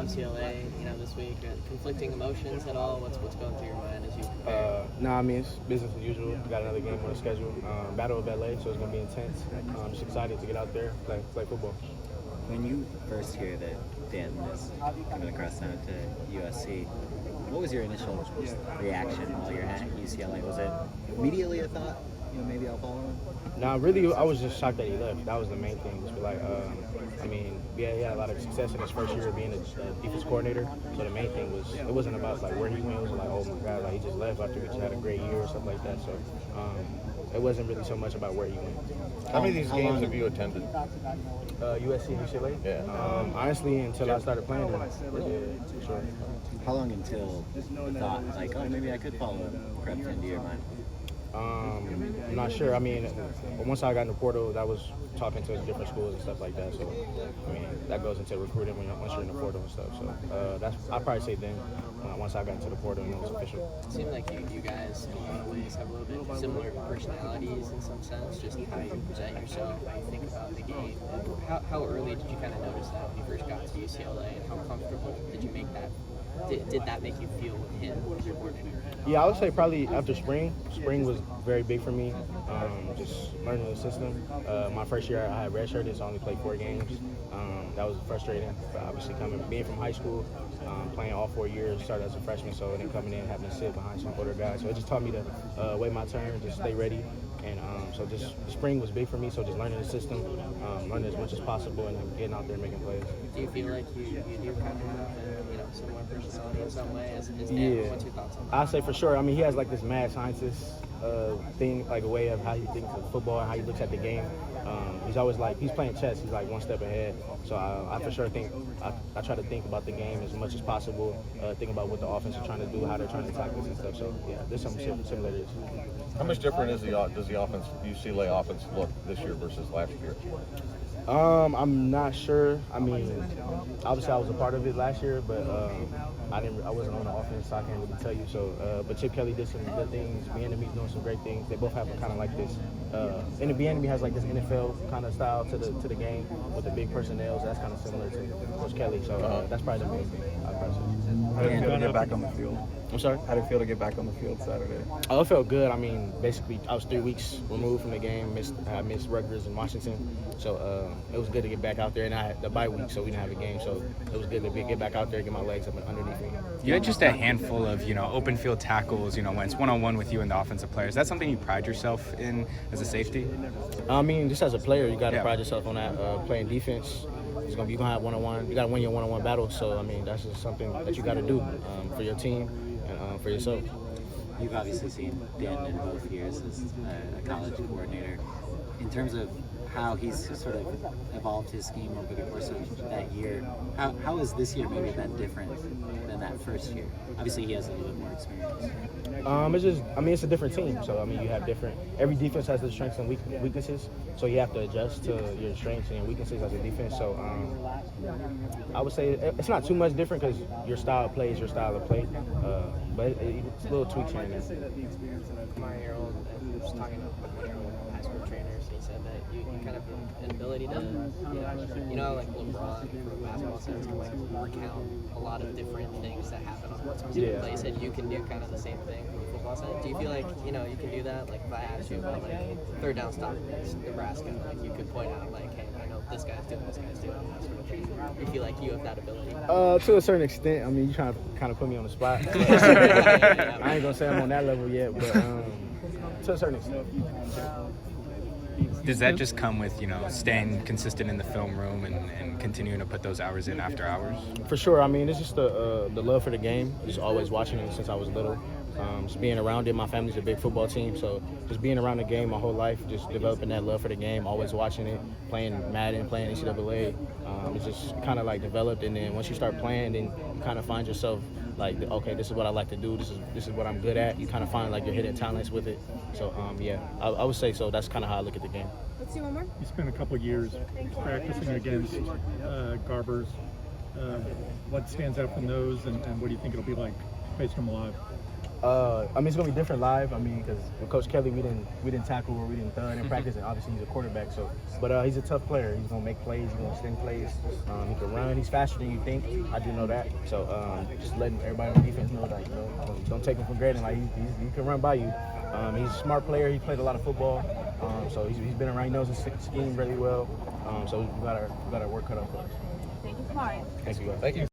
UCLA, this week. Conflicting emotions at all? What's going through your mind as you prepare? No, I mean, it's business as usual. We got another game on the schedule. Battle of LA, so it's going to be intense. I'm just excited to get out there, play football. When you first hear that Dan is coming across town to USC, what was your initial reaction while you're at UCLA? Was it immediately a thought, maybe I'll follow him? No, really, I was just shocked that he left. That was the main thing. Just like, he had a lot of success in his first year of being a defense coordinator. So the main thing was, it wasn't about like where he went. It was like, oh my God, like he just left after he just had a great year or something like that. So it wasn't really so much about where he went. How many of these games have you attended? USC and UCLA? Yeah. Honestly, until I started playing them. Really? Yeah, for sure. How long until the thought, like, oh, maybe I could follow crept into your mind? I'm not sure. I mean, once I got in the portal, that was talking to different schools and stuff like that. So, I mean, that goes into recruiting once you're in the portal and stuff. So, I'd probably say then, once I got into the portal and it was official. It seemed like you guys, in a lot of ways, have a little bit similar personalities in some sense, just how you present yourself, how you think about the game. How early did you kind of notice that when you first got to UCLA, and how comfortable did you make that? Did that make you feel with him as your coordinator? Yeah, I would say probably after spring. Spring was very big for me, just learning the system. My first year I had redshirted, so I only played 4 games. That was frustrating, but obviously being from high school, playing all 4 years, started as a freshman, so then coming in having to sit behind some older guys. So it just taught me to wait my turn, just stay ready. And so just the spring was big for me, so just learning the system, learning as much as possible, and then getting out there and making plays. Do you feel like you do kind of have a similar personality in some way as Dan? Yeah. What's your thoughts on that? I'd say for sure. I mean, he has like this mad scientist thing, like a way of how he thinks of football and how he looks at the game. He's always like, he's playing chess, he's like one step ahead. So I for sure think, I try to think about the game as much as possible, think about what the offense is trying to do, how they're trying to attack this and stuff. So yeah, there's some similarities. How much different does the offense, UCLA offense, look this year versus last year? I'm not sure. I mean, obviously I was a part of it last year, but I wasn't on the offense, so I can't really tell you. So, but Chip Kelly did some good things. Bieniemy's doing some great things. They both have kind of like this. And the Bieniemy has like this NFL kind of style to the game with the big personnel. So that's kind of similar to Coach Kelly. So that's probably the main thing. I'd probably say. How did it feel to get back on the field? I'm sorry? How did it feel to get back on the field Saturday? Oh, it felt good. I mean, basically, I was 3 weeks removed from the game. I missed Rutgers and Washington. So it was good to get back out there. And I had the bye week, so we didn't have a game. So it was good to get back out there, get my legs up underneath me. You had just a handful of, open field tackles, when it's one-on-one with you and the offensive player. Is that something you pride yourself in as a safety? I mean, just as a player, you got to pride yourself on that. Playing defense, you're going to have one-on-one. You got to win your one-on-one battle. So, I mean, that's just something that you got to do for your team and for yourself. You've obviously seen Dan in both years as a college coordinator. In terms of how he's sort of evolved his scheme over the course of that year, how has this year maybe been different than that first year? Obviously, he has a little bit more experience. It's a different team. So, you have every defense has their strengths and weaknesses. So you have to adjust to your strengths and your weaknesses as a defense. So I would say it's not too much different because your style of play is your style of play. But it's little tweaks here and there. Kamari was talking to one of your high school trainers, and he said that you kind of have an ability to, like LeBron from a basketball sense can like recount a lot of different things that happen on one specific play. He said you can do kind of the same thing from a football sense. Do you feel like, you can do that? Like if I asked you about like third down stop against Nebraska, like you could point out like, hey, I know this guy's doing, that sort of thing. Do you feel like you have that ability? To a certain extent. I mean, you trying to kind of put me on the spot. I ain't gonna say I'm on that level yet, but to a certain extent. Does that just come with, staying consistent in the film room and continuing to put those hours in after hours? For sure. I mean, it's just the love for the game. Just always watching it since I was little. Just being around it. My family's a big football team, so just being around the game my whole life, just developing that love for the game, always watching it, playing Madden, playing NCAA. It's just kind of like developed, and then once you start playing, then you kind of find yourself like, okay, this is what I like to do. This is what I'm good at. You kind of find like your hidden talents with it. So I would say so. That's kind of how I look at the game. Let's do one more. You spent a couple of years practicing against Garbers. What stands out from those, and what do you think it'll be like facing them live? I mean, it's gonna be different live. I mean, because with Coach Kelly, we didn't tackle or we didn't thud in practice, and obviously he's a quarterback. So, but he's a tough player. He's gonna make plays. He's gonna extend plays. He can run. He's faster than you think. I do know that. So, just letting everybody on defense know that don't take him for granted. Like he can run by you. He's a smart player. He played a lot of football. So he's been around. He knows his scheme really well. So we got our work cut out for us. Thank you, Kamari. Thanks, you guys. Thank you.